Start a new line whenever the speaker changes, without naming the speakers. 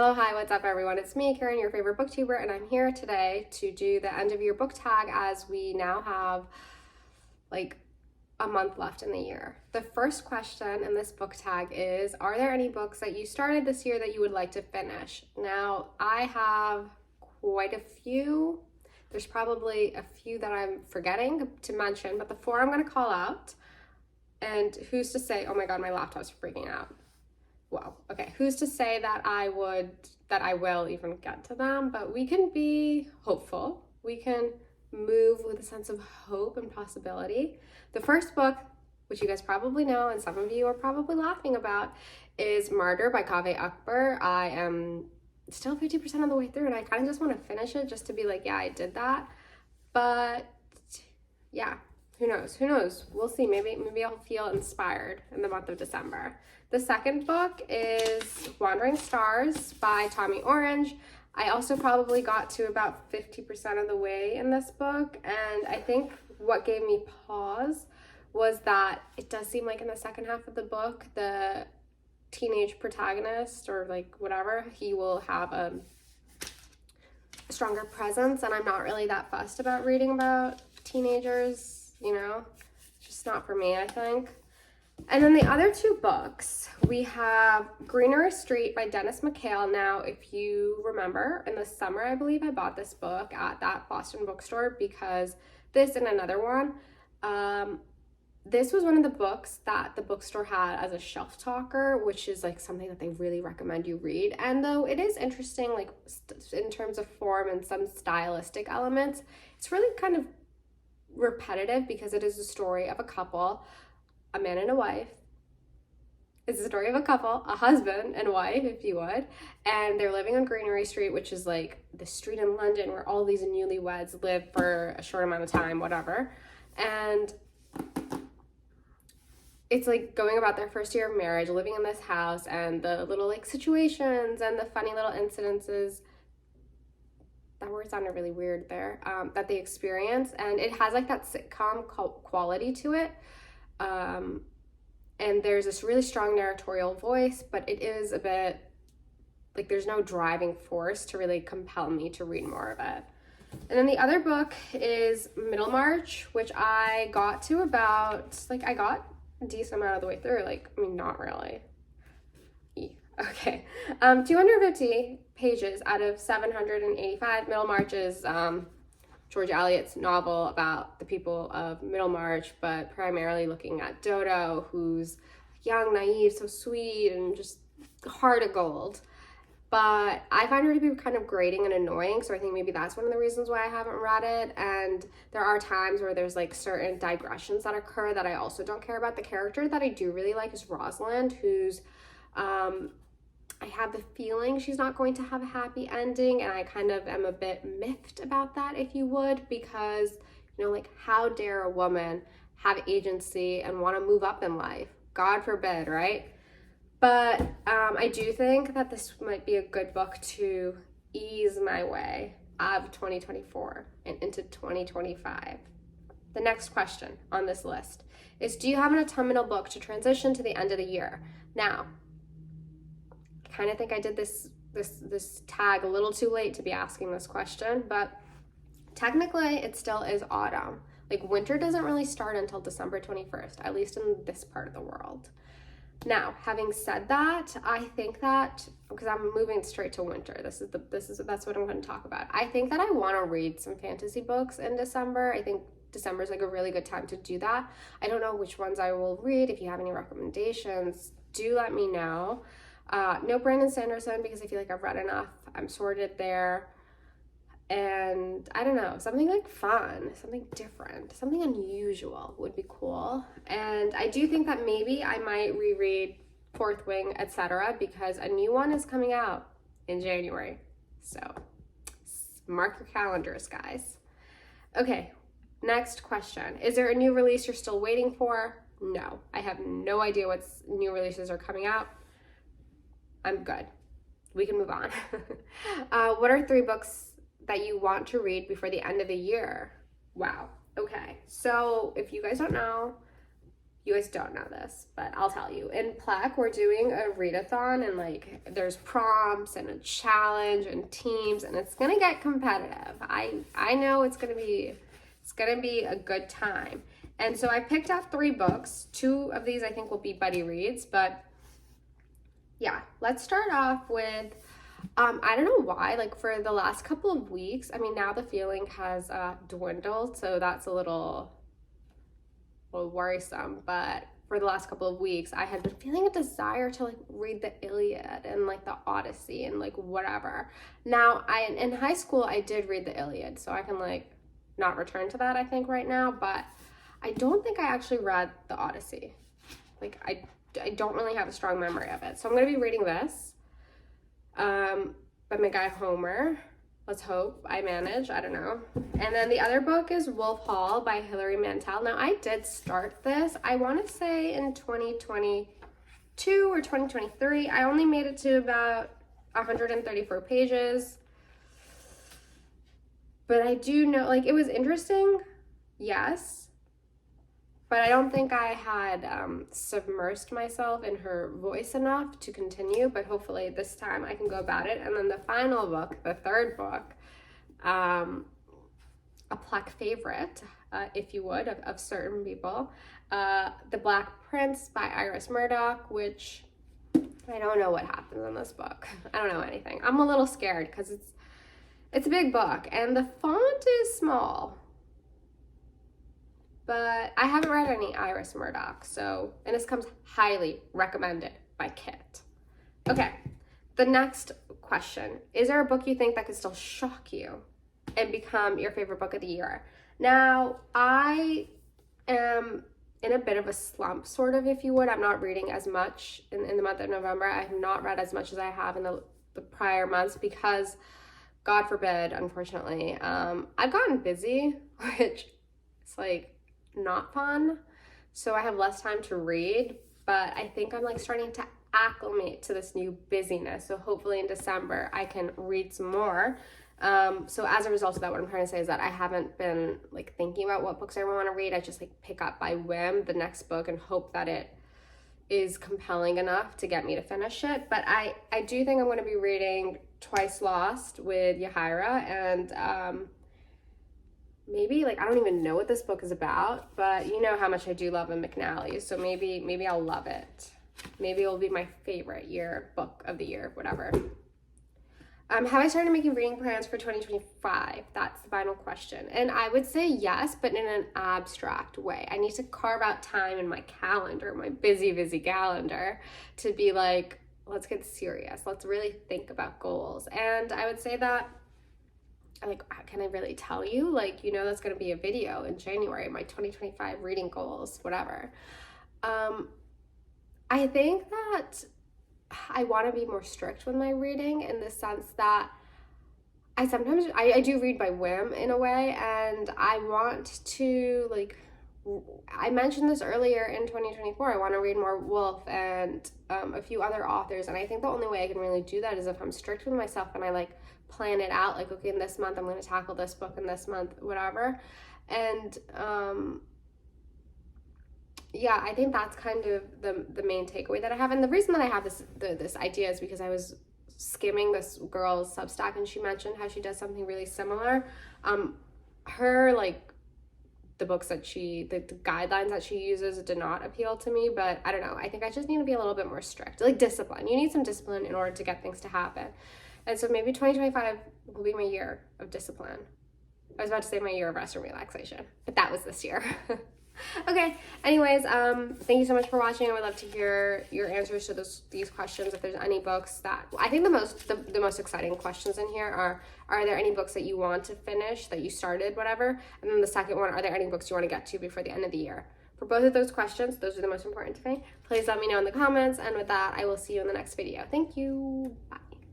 Hello, hi, what's up everyone? It's me, Karen, your favorite booktuber, and I'm here today to do the end of year book tag as we now have like a month left in the year. The first question in this book tag is, are there any books that you started this year that you would like to finish? Now, I have quite a few. There's probably a few that I'm forgetting to mention, but the four I'm going to call out. And who's to say, oh my God, my laptop's freaking out. Well, okay, who's to say that I will even get to them, but we can be hopeful. We can move with a sense of hope and possibility. The first book, which you guys probably know and some of you are probably laughing about, is Martyr by Kaveh Akbar. I am still 50% of the way through and I kind of just want to finish it just to be like, yeah, I did that. But yeah, who knows? We'll see. Maybe I'll feel inspired in the month of December. The second book is Wandering Stars by Tommy Orange. I also probably got to about 50% of the way in this book, and I think what gave me pause was that it does seem like in the second half of the book, the teenage protagonist, or like whatever, he will have a stronger presence, and I'm not really that fussed about reading about teenagers, you know? It's just not for me, I think. And then the other two books, we have Greenery Street by Dennis McHale. Now, if you remember, in the summer, I believe I bought this book at that Boston bookstore because this and another one, this was one of the books that the bookstore had as a shelf talker, which is like something that they really recommend you read. And though it is interesting, like in terms of form and some stylistic elements, it's really kind of repetitive because it is a story of a couple, a man and a wife. It's a story of a couple, a husband and wife, if you would, and they're living on Greenery Street, which is like the street in London where all these newlyweds live for a short amount of time, whatever. And it's like going about their first year of marriage, living in this house, and the little like situations and the funny little incidences, that word sounded really weird there, that they experience. And it has like that sitcom quality to it. And there's this really strong narratorial voice, but it is a bit like there's no driving force to really compel me to read more of it. And then the other book is Middlemarch, which I got to about, like I got a decent amount of the way through, like, I mean, not really. Okay, 250 pages out of 785. Middlemarch is George Eliot's novel about the people of Middlemarch, but primarily looking at Dodo, who's young, naive, so sweet, and just heart of gold. But I find her to be kind of grating and annoying, so I think maybe that's one of the reasons why I haven't read it. And there are times where there's like certain digressions that occur that I also don't care about. The character that I do really like is Rosalind, who's I have the feeling she's not going to have a happy ending, and I kind of am a bit miffed about that, if you would, because, you know, like, how dare a woman have agency and want to move up in life? God forbid, right? But I do think that this might be a good book to ease my way out of 2024 and into 2025. The next question on this list is, do you have an autumnal book to transition to the end of the year? Now, I kind of think I did this tag a little too late to be asking this question, but technically it still is autumn. Like, winter doesn't really start until December 21st, at least in this part of the world. Now, having said that, I think that, because I'm moving straight to winter, that's what I'm going to talk about. I think that I want to read some fantasy books in December. I think December is like a really good time to do that. I don't know which ones I will read. If you have any recommendations, do let me know. No Brandon Sanderson, because I feel like I've read enough. I'm sorted there. And I don't know, something like fun, something different, something unusual would be cool. And I do think that maybe I might reread Fourth Wing, etc., because a new one is coming out in January. So mark your calendars, guys. Okay, next question. Is there a new release you're still waiting for? No, I have no idea what new releases are coming out. I'm good. We can move on. What are 3 books that you want to read before the end of the year? Wow. Okay. So if you guys don't know, You guys don't know this, but I'll tell you. In Plec, we're doing a readathon, and like there's prompts and a challenge and teams, and it's gonna get competitive. I know it's gonna be a good time. And so I picked out 3 books. 2 of these I think will be buddy reads, but yeah, let's start off with I don't know why, like for the last couple of weeks, I mean, now the feeling has dwindled, so that's a little worrisome, but for the last couple of weeks I had been feeling a desire to like read the Iliad and like the Odyssey and like whatever. Now in high school I did read the Iliad, so I can like not return to that I think right now, but I don't think I actually read the Odyssey. Like I don't really have a strong memory of it, so I'm going to be reading this by my guy Homer. Let's hope I manage. I don't know. And then the other book is Wolf Hall by Hilary Mantel. Now, I did start this, I want to say in 2022 or 2023. I only made it to about 134 pages. But I do know, like, it was interesting, yes. But I don't think I had submersed myself in her voice enough to continue, but hopefully this time I can go about it. And then the final book, the third book, a Plec favorite, if you would, of certain people, The Black Prince by Iris Murdoch, which I don't know what happens in this book. I don't know anything. I'm a little scared because it's a big book and the font is small. But I haven't read any Iris Murdoch, so, and this comes highly recommended by Kit. Okay, the next question. Is there a book you think that could still shock you and become your favorite book of the year? Now, I am in a bit of a slump, sort of, if you would. I'm not reading as much in the month of November. I have not read as much as I have in the prior months because, God forbid, unfortunately, I've gotten busy, which is like, not fun, so I have less time to read, but I think I'm like starting to acclimate to this new busyness, so hopefully in December I can read some more. So as a result of that, what I'm trying to say is that I haven't been like thinking about what books I want to read. I just like pick up by whim the next book and hope that it is compelling enough to get me to finish it. But I do think I'm going to be reading Twice Lost with Yahaira, and maybe, like, I don't even know what this book is about, but you know how much I do love a McNally, so maybe I'll love it. Maybe it will be my favorite book of the year, whatever. Have I started making reading plans for 2025? That's the final question. And I would say yes, but in an abstract way. I need to carve out time in my calendar, my busy calendar, to be like, let's get serious. Let's really think about goals. And I would say that, like, can I really tell you? Like, you know, that's going to be a video in January, my 2025 reading goals, whatever. I think that I want to be more strict with my reading in the sense that I do read by whim in a way, and I want to, like, I mentioned this earlier in 2024, I want to read more Wolf and a few other authors, and I think the only way I can really do that is if I'm strict with myself and I like plan it out, like, okay, in this month I'm going to tackle this book, in this month whatever. And yeah, I think that's kind of the main takeaway that I have. And the reason that I have this idea is because I was skimming this girl's Substack and she mentioned how she does something really similar. Her, like, the books that the guidelines that she uses did not appeal to me, but I don't know, I think I just need to be a little bit more strict, like discipline. You need some discipline in order to get things to happen. And so maybe 2025 will be my year of discipline. I was about to say my year of rest and relaxation, but that was this year. Okay, anyways, thank you so much for watching. I would love to hear your answers to these questions. If there's any books that, I think the most exciting questions in here are there any books that you want to finish, that you started, whatever? And then the second one, are there any books you want to get to before the end of the year? For both of those questions, those are the most important to me. Please let me know in the comments, and with that, I will see you in the next video. Thank you. Bye.